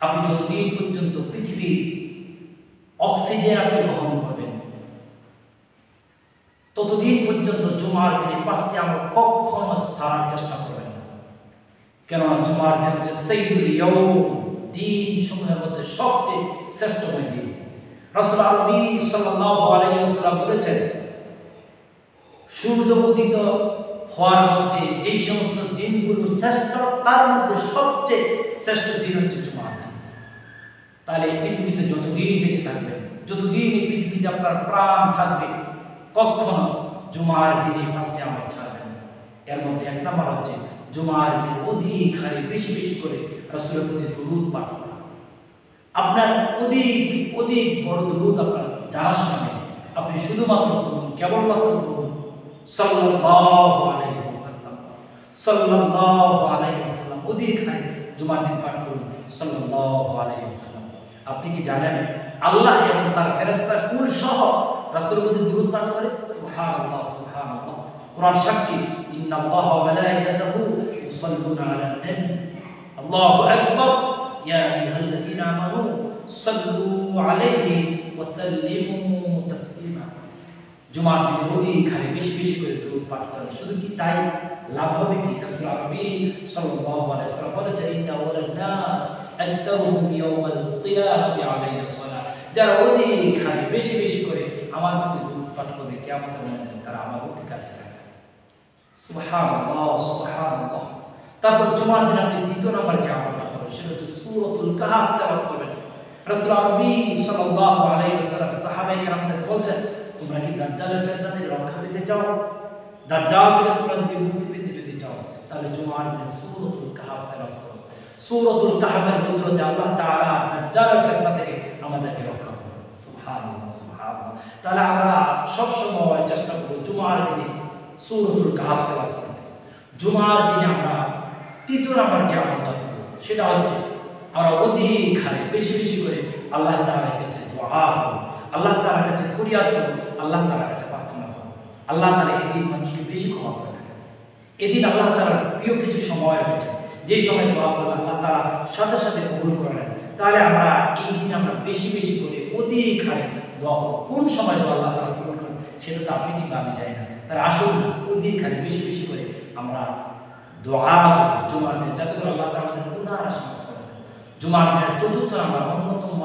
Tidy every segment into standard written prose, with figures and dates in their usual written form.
আপনি যতদিন পর্যন্ত পৃথিবীর অক্সিজেন আপনি গ্রহণ করবেন ততদিন পর্যন্ত জুমার দিনে 5টি আমল কখনো ছাড়ার চেষ্টা করবেন না। কেননা জুমার দিন হচ্ছে সাইয়্যিদুল ইয়াউম, দিন সমূহের মধ্যে সবচেয়ে শ্রেষ্ঠতম দিন। রাসূল আরবি সাল্লাল্লাহু আলাইহি ওয়াসাল্লাম বলেছেন, সূর্য উদিত হওয়ার মধ্যে যেই সমস্ত দিনগুলো শ্রেষ্ঠ তার মধ্যে সবচেয়ে শ্রেষ্ঠ দিন হচ্ছে জুমার দিন। তাহলে এই পৃথিবীতে যতদিন বেঁচে থাকবেন, যতদিন এই পৃথিবীতে আপনার প্রাণ থাকবে, কখনো জুমার দিনে 5টি আমল ছাড়বেন না। এর মধ্যে 1 নম্বর হচ্ছে জুমার দিনে অধিক হারে বেশি বেশি করে রাসূলের প্রতি দুরূদ পাঠ করা। আপনার অধিক অধিক বড় দুরূদ আপনার জানার সামনে আপনি শুধুমাত্র পড়ুন, কেবলমাত্র পড়ুন সাল্লাল্লাহু আলাইহি ওয়াসাল্লাম, সাল্লাল্লাহু আলাইহি ওয়াসাল্লাম। অধিক হারে জুমার দিন পাঠ করুন সাল্লাল্লাহু আলাইহি ওয়াসাল্লাম। আপনি কি জানেন আল্লাহ এবং তার ফেরেশতা কুল সহ রাসূলের প্রতি দুরূদ পাঠ করে? সুবহানাল্লাহ, সুবহানাল্লাহ। কোরআন সাক্ষী, ইন্নাল্লাহা ওয়া মালাইকাতাহু ইউসাল্লুনা আলান নবী, আল্লাহু আকবার, ইয়া আইয়ুহাল্লাযীনা আমানু সাল্লু আলাইহি ওয়া সাল্লিমু তাসলিমা। জুমার দিনে অধিক হারে বেশি বেশি করে দুরূদ পাঠ করেন। শুধু কি তাই, লাভ হবে কি? রাসূল আরবি সাল্লাল্লাহু আলাইহি ওয়াসাল্লাম বলেছেন, ইন্না আওয়ালান নাস আকতারুহুম ইয়াওমাল কিয়ামাতি আলাইহি সালাত। যারা অধিক হারে বেশি বেশি করে আমার প্রতি দুরূদ পাঠ করবে, কিয়ামতের ময়দানে তারা আমার অতি কাছে থাকবে। সুবহানাল্লাহ, সুবহানাল্লাহ। তারপর জুমার দিন আপনি দ্বিতীয় নম্বর যে আমলটা করবেন সেটা হচ্ছে সূরাতুল কাহফ তেলাওয়াত করবেন। রাসূল আরবি সাল্লাল্লাহু আলাইহি ওয়াসাল্লাম সাহাবায়ে কেরামদের বলছেন, তোমরা কি দাজ্জালের ফিতনা থেকে রক্ষা পেতে চাও? দাজ্জাল থেকে তোমরা যদি মুক্তি পেতে যদি চাও, তাহলে জুমার দিনে সূরাতুল কাহফ তেলাওয়াত করো। সূরাতুল কাহফের বদৌলতে আল্লাহ তাআলা দাজ্জালের ফিতনা থেকে আমাদেরকে রক্ষা করবেন। সুবহানাল্লাহ, সুবহানাল্লাহ। তাহলে আমরা সব সময় চেষ্টা করব জুমার দিনে সূরাতুল কাহফ তেলাওয়াত করতে। জুমার দিনে আমরা তৃতীয় নম্বর যে আমলটা করব সেটা হচ্ছে আমরা অধিক হারে বেশি বেশি করে আল্লাহ তাআলার কাছে দোয়া করব, আল্লাহ তাআলার কাছে ফরিয়াদ করব, আল্লাহ তাআলার কাছে প্রার্থনা করব। আল্লাহ তাআলা এদিন মানুষকে বেশি ক্ষমা করে থাকেন। এদিন আল্লাহ তাআলার প্রিয় কিছু সময় রয়েছে, যেই সময় দোয়া করলে আল্লাহ তাআলা সাথে সাথে কবুল করে নেন। তাহলে আমরা এই দিন আমরা বেশি বেশি করে অধিক হারে দোয়া করব। কোন সময় দোয়া আল্লাহ তাআলা কবুল করেন সেটা তো আপনি কিংবা আমি জানি না। তাহলে আসুন অধিক হারে বেশি বেশি করে আমরা দোয়া করি জুমার দিনে, যাতে করে আল্লাহ তাআলা আমাদের গুনাহ রাশি মাফ করে দেন। জুমার দিনের চতুর্থ নাম্বার অন্যতম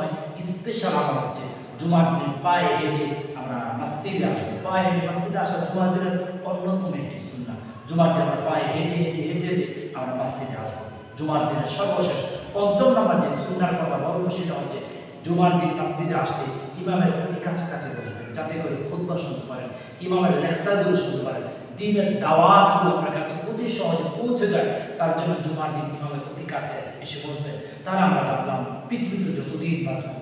স্পেশাল আমল হচ্ছে জুমার দিনে পায়ে হেঁটে আমরা মসজিদে আসবো। পায়ে হেঁটে মসজিদে আসা জুমার দিনের অন্যতম একটি সুন্নাহ। জুমার দিনে আমরা পায়ে হেঁটে হেঁটে হেঁটে হেঁটে আমরা মসজিদে আসবো। জুমার দিনের সর্বশেষ 5ম নাম্বার যে সুন্নাহর কথা বলবো সেটা হচ্ছে জুমার দিন মসজিদে আসলে ইমামের অতি কাছাকাছি বসবেন, যাতে করে খুতবা শুনতে পারেন, ইমামের লেকচারগুলো শুনতে পারেন, দিনের দাওয়াতগুলো আপনার কাছে অতি সহজে পৌঁছে যায়। তার জন্য জুমার দিন ইমামের অতি কাছে এসে বসবেন। তাহলে আমরা জানলাম পৃথিবীতে যতদিন বাঁচব,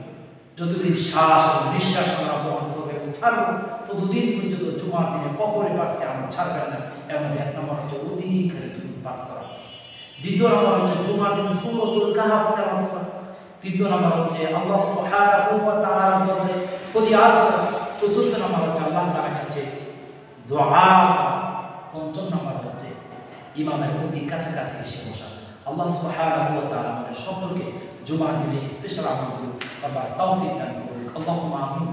যতদিন শ্বাস এবং নিঃশ্বাস আমরা গ্রহণ করবো এবং ছাড়বো, ততদিন পর্যন্ত জুমার দিনে কবরে 5টি আমল ছাড়বেন না। এর মধ্যে 1 নম্বর হচ্ছে অধিক হারে দুরূদ পাঠ করা। দ্বিতীয় নম্বর হচ্ছে জুমার দিন সূরাতুল কাহফ তেলাওয়াত করা। তৃতীয় নম্বর হচ্ছে আল্লাহ সুবহানাহু ওয়া তাআলার দরবারে ফরিয়াদ করা। চতুর্থ নম্বর হচ্ছে আল্লাহ তাআলার কাছে দোয়া করা। 5ম নম্বর হচ্ছে ইমামের অতি কাছাকাছি এসে বসা। আল্লাহ সুবহানাহু ওয়া তাআলা আমাদের সকলকে জুমার দিনে স্পেশাল আমলগুলো করার তৌফিক দান করুন। আল্লাহুম্মা আমিন।